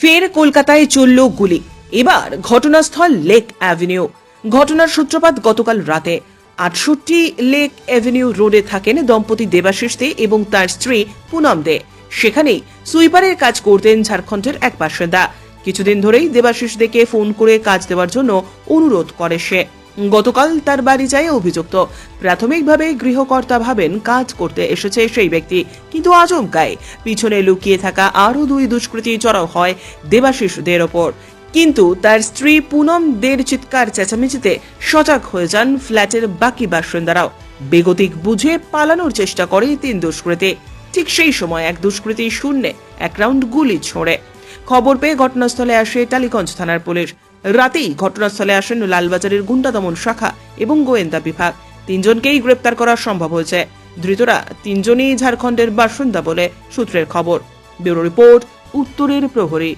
ফের কলকাতায় চলল গুলি। এবার ঘটনাস্থল লেক অ্যাভিনিউ। ঘটনার সূত্রপাত গতকাল রাতে ৬৮ লেক অ্যাভিনিউ রোডে থাকেন দম্পতি দেবাশিস দে এবং তার স্ত্রী পুনম দে। সেখানেই সুইপারের কাজ করতেন ঝাড়খণ্ডের এক বাসিন্দা। কিছুদিন ধরেই দেবাশিস দেকে ফোন করে কাজ দেওয়ার জন্য অনুরোধ করে সে। গতকাল তার বাড়ি যায় অভিযুক্ত। প্রাথমিকভাবে গৃহকর্তা ভাবেন কাজ করতে এসেছে সেই ব্যক্তি, কিন্তু আচমকাই পিছনে লুকিয়ে থাকা আরো দুই দুষ্কৃতী চড়াও হয় দেবাশিস দের ওপর। কিন্তু তার স্ত্রী পুনম দের চিৎকার চেঁচামেচিতে সজাগ হয়ে যান ফ্ল্যাটের বাকি বাসিন্দারাও। বেগতিক বুঝে পালানোর চেষ্টা করে তিন দুষ্কৃতী। ঠিক সেই সময় এক দুষ্কৃতী শূন্যে এক রাউন্ড গুলি ছোড়ে। খবর পেয়ে ঘটনাস্থলে আসে টালিগঞ্জ থানার পুলিশ। রাতেই ঘটনাস্থলে আসেন লালবাজারের গুন্ডা দমন শাখা এবং গোয়েন্দা বিভাগ। তিনজনকেই গ্রেপ্তার করা সম্ভব হয়েছে। ধৃতরা তিনজনই ঝাড়খণ্ডের বাসিন্দা বলে সূত্রের খবর। ব্যুরো রিপোর্ট, উত্তরের প্রহরী।